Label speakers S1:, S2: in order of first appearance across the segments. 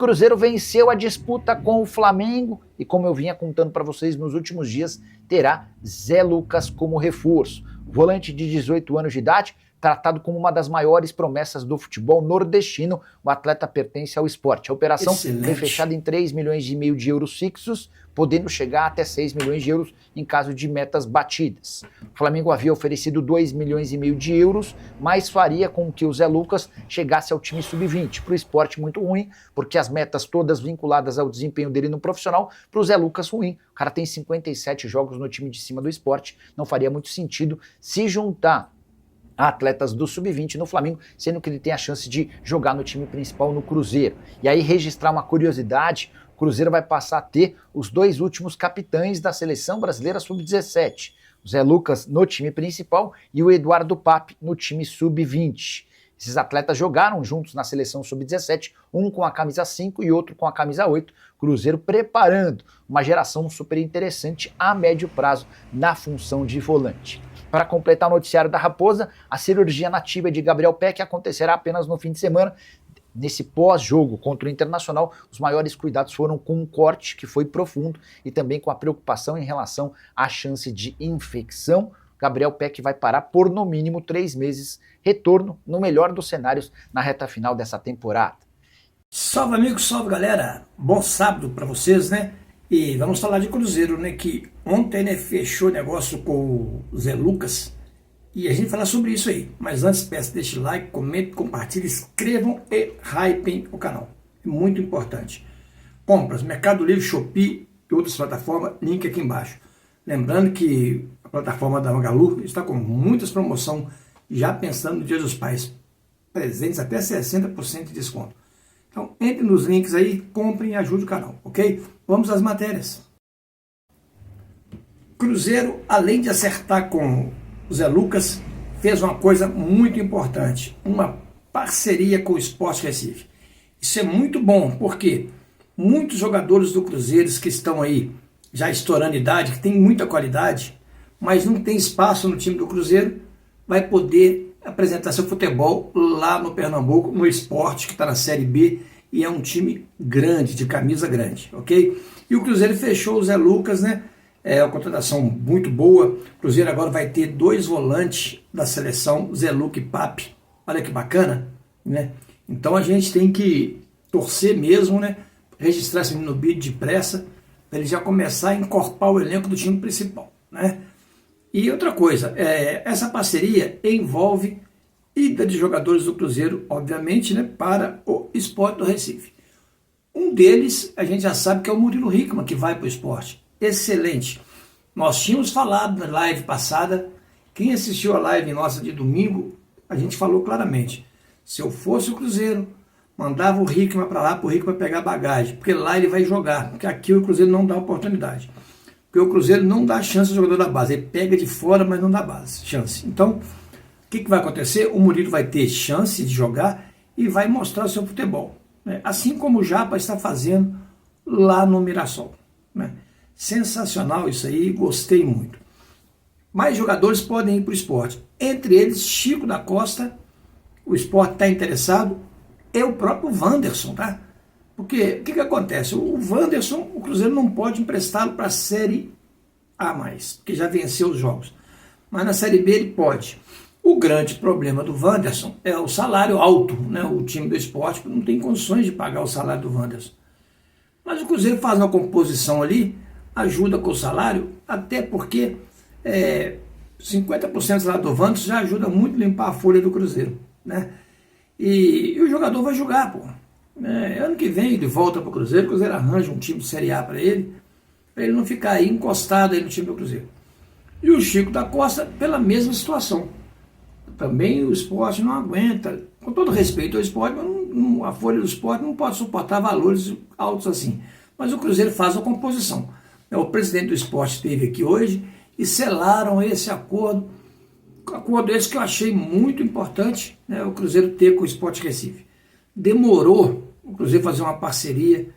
S1: Cruzeiro venceu a disputa com o Flamengo e, como eu vinha contando para vocês nos últimos dias, terá Zé Lucas como reforço. O volante de 18 anos de idade, tratado como uma das maiores promessas do futebol nordestino, o atleta pertence ao Sport. A operação foi fechada em 3,5 milhões de euros fixos, podendo chegar até 6 milhões de euros em caso de metas batidas. O Flamengo havia oferecido 2,5 milhões de euros, mas faria com que o Zé Lucas chegasse ao time sub-20. Para o Sport muito ruim, porque as metas todas vinculadas ao desempenho dele no profissional, para o Zé Lucas ruim. O cara tem 57 jogos no time de cima do Sport, não faria muito sentido se juntar atletas do Sub-20 no Flamengo, sendo que ele tem a chance de jogar no time principal no Cruzeiro. E aí registrar uma curiosidade, o Cruzeiro vai passar a ter os 2 últimos capitães da seleção brasileira Sub-17, o Zé Lucas no time principal e o Eduardo Pape no time Sub-20. Esses atletas jogaram juntos na seleção Sub-17, um com a camisa 5 e outro com a camisa 8, Cruzeiro preparando uma geração super interessante a médio prazo na função de volante. Para completar o noticiário da Raposa, a cirurgia na tíbia de Gabriel Peck acontecerá apenas no fim de semana. Nesse pós-jogo contra o Internacional, os maiores cuidados foram com um corte que foi profundo e também com a preocupação em relação à chance de infecção. Gabriel Peck vai parar por no mínimo 3 meses, retorno no melhor dos cenários na reta final dessa temporada.
S2: Salve amigos, salve galera, bom sábado para vocês, né? E vamos falar de Cruzeiro, né? Que ontem, né, fechou o negócio com o Zé Lucas e a gente vai falar sobre isso aí. Mas antes, peço, deixe like, comente, compartilhe, inscrevam e hypem o canal. É muito importante. Compras, Mercado Livre, Shopee e outras plataformas, link aqui embaixo. Lembrando que a plataforma da Magalu está com muitas promoções, já pensando no Dia dos Pais. Presentes até 60% de desconto. Então, entre nos links aí, comprem e ajudem o canal, ok? Vamos às matérias. Cruzeiro, além de acertar com o Zé Lucas, fez uma coisa muito importante, uma parceria com o Sport Recife. Isso é muito bom, porque muitos jogadores do Cruzeiro que estão aí, já estourando idade, que tem muita qualidade, mas não tem espaço no time do Cruzeiro, vai poder apresentar seu futebol lá no Pernambuco, no Sport, que está na Série B, e é um time grande, de camisa grande, ok? E o Cruzeiro fechou o Zé Lucas, né? É uma contratação muito boa. O Cruzeiro agora vai ter 2 volantes da seleção, Zé Lucas e Pape. Olha que bacana, né? Então a gente tem que torcer mesmo, né? Registrar esse menino no bid depressa, para ele já começar a encorpar o elenco do time principal, né? E outra coisa, essa parceria envolve ida de jogadores do Cruzeiro, obviamente, né, para o Sport do Recife. Um deles, a gente já sabe que é o Murilo Hickman, que vai para o Sport. Excelente. Nós tínhamos falado na live passada, quem assistiu a live nossa de domingo, a gente falou claramente, se eu fosse o Cruzeiro, mandava o Hickman para lá, para o Hickman pegar bagagem, porque lá ele vai jogar, porque aqui o Cruzeiro não dá oportunidade. Porque o Cruzeiro não dá chance ao jogador da base. Ele pega de fora, mas não dá base, chance. Então, o que vai acontecer? O Murilo vai ter chance de jogar e vai mostrar o seu futebol, né? Assim como o Japa está fazendo lá no Mirassol, né? Sensacional isso aí, gostei muito. Mais jogadores podem ir para o Sport. Entre eles, Chico da Costa, o Sport está interessado, e o próprio Wanderson, tá? Porque o que acontece? O Wanderson, o Cruzeiro não pode emprestá-lo para a Série A mais, porque já venceu os jogos. Mas na Série B ele pode. O grande problema do Wanderson é o salário alto, né? O time do Sport não tem condições de pagar o salário do Wanderson. Mas o Cruzeiro faz uma composição ali, ajuda com o salário, até porque 50% do salário do Wanderson já ajuda muito a limpar a folha do Cruzeiro, né? E o jogador vai jogar, pô. Ano que vem ele volta para o Cruzeiro arranja um time de Série A para ele não ficar aí encostado aí no time do Cruzeiro. E o Chico da Costa, pela mesma situação. Também o Sport não aguenta, com todo respeito ao Sport, mas a folha do Sport não pode suportar valores altos assim. Mas o Cruzeiro faz a composição. O presidente do Sport esteve aqui hoje e selaram esse acordo esse que eu achei muito importante, né, o Cruzeiro ter com o Sport Recife. Demorou o Cruzeiro fazer uma parceria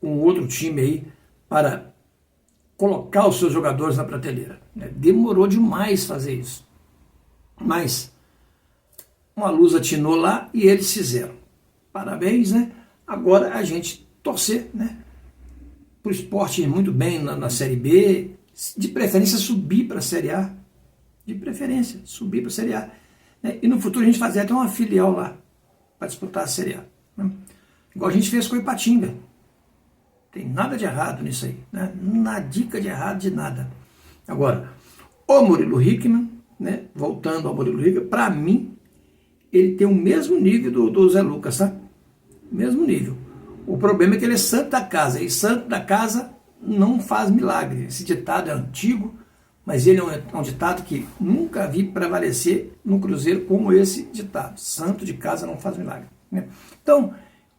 S2: com outro time aí para colocar os seus jogadores na prateleira, né? Demorou demais fazer isso. Mas uma luz atinou lá e eles fizeram. Parabéns, né? Agora a gente torcer, né? Para o Sport ir muito bem na Série B, de preferência subir para a Série A. De preferência, subir para a Série A. Né? E no futuro a gente fazer até uma filial lá, para disputar a Série A. Né? Igual a gente fez com o Ipatinga. Tem nada de errado nisso aí. Né? Nada dica de errado de nada. Agora, o Murilo Hickman, né? Voltando ao Murilo Hickman, para mim, ele tem o mesmo nível do Zé Lucas, tá? Mesmo nível. O problema é que ele é santo da casa, e santo da casa não faz milagre. Esse ditado é antigo, mas ele é um ditado que nunca vi prevalecer no Cruzeiro como esse ditado. Santo de casa não faz milagre. Né? Então,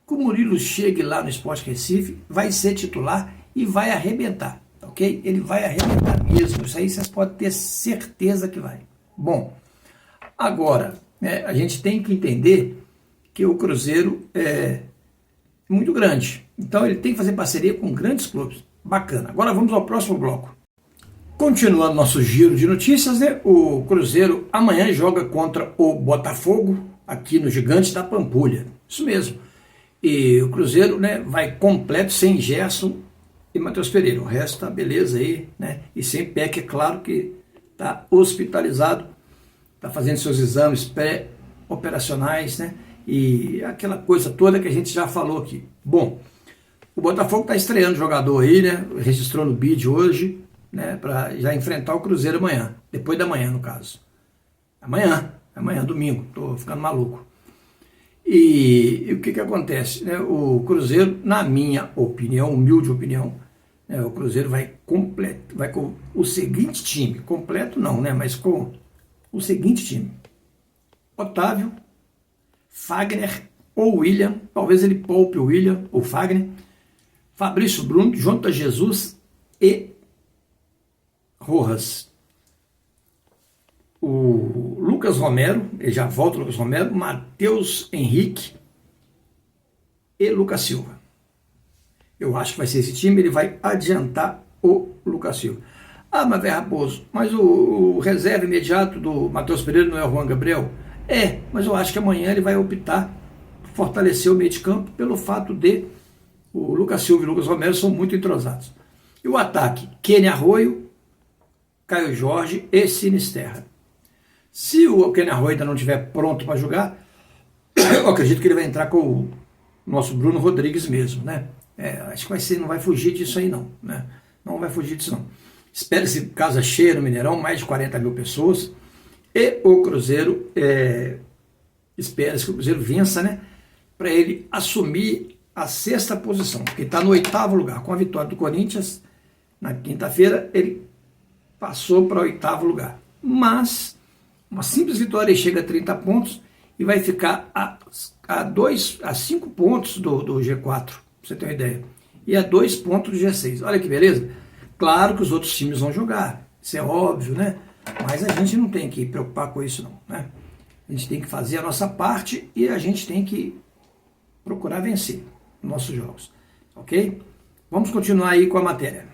S2: que o Murilo chegue lá no Sport Recife, vai ser titular e vai arrebentar, ok? Ele vai arrebentar mesmo, isso aí vocês podem ter certeza que vai. Bom, agora, né, a gente tem que entender que o Cruzeiro é muito grande, então ele tem que fazer parceria com grandes clubes. Bacana. Agora vamos ao próximo bloco. Continuando nosso giro de notícias, né? O Cruzeiro amanhã joga contra o Botafogo, aqui no Gigante da Pampulha. Isso mesmo. E o Cruzeiro, né, vai completo, sem Gerson e Matheus Pereira. O resto tá beleza aí, né? E sem Peck, é claro que tá hospitalizado, tá fazendo seus exames pré-operacionais, né? E aquela coisa toda que a gente já falou aqui. Bom, o Botafogo tá estreando jogador aí, né? Registrou no BID hoje, né, para já enfrentar o Cruzeiro amanhã, depois da manhã no caso. Amanhã, domingo, tô ficando maluco. E o que acontece? Né? O Cruzeiro, na minha opinião, humilde opinião, né, o Cruzeiro vai com o seguinte time, completo não, né, mas com o seguinte time: Otávio, Fagner ou William, talvez ele poupe o William ou Fagner, Fabrício Bruno, Jonathan Jesus e Rojas. O Lucas Romero, ele já volta o Lucas Romero, Matheus Henrique e Lucas Silva. Eu acho que vai ser esse time, ele vai adiantar o Lucas Silva. Ah, mas é Raposo, mas o reserva imediato do Matheus Pereira não é o Juan Gabriel? É, mas eu acho que amanhã ele vai optar por fortalecer o meio de campo pelo fato de o Lucas Silva e o Lucas Romero são muito entrosados. E o ataque, Kenny Arroio, Caio Jorge e Sinisterra. Se o Kenny Arroio ainda não estiver pronto para jogar, eu acredito que ele vai entrar com o nosso Bruno Rodrigues mesmo, né? Acho que vai ser, não vai fugir disso aí não, né? Não vai fugir disso não. Espera-se casa cheia no Mineirão, mais de 40 mil pessoas, e o Cruzeiro, espera-se que o Cruzeiro vença, né? Para ele assumir a 6ª posição, porque está no 8º lugar. Com a vitória do Corinthians, na quinta-feira, ele passou para o 8º lugar. Mas uma simples vitória, ele chega a 30 pontos e vai ficar a 5 pontos do G4, para você ter uma ideia. E a 2 pontos do G6. Olha que beleza. Claro que os outros times vão jogar, isso é óbvio, né? Mas a gente não tem que preocupar com isso não, né? A gente tem que fazer a nossa parte e a gente tem que procurar vencer nossos jogos, ok? Vamos continuar aí com a matéria.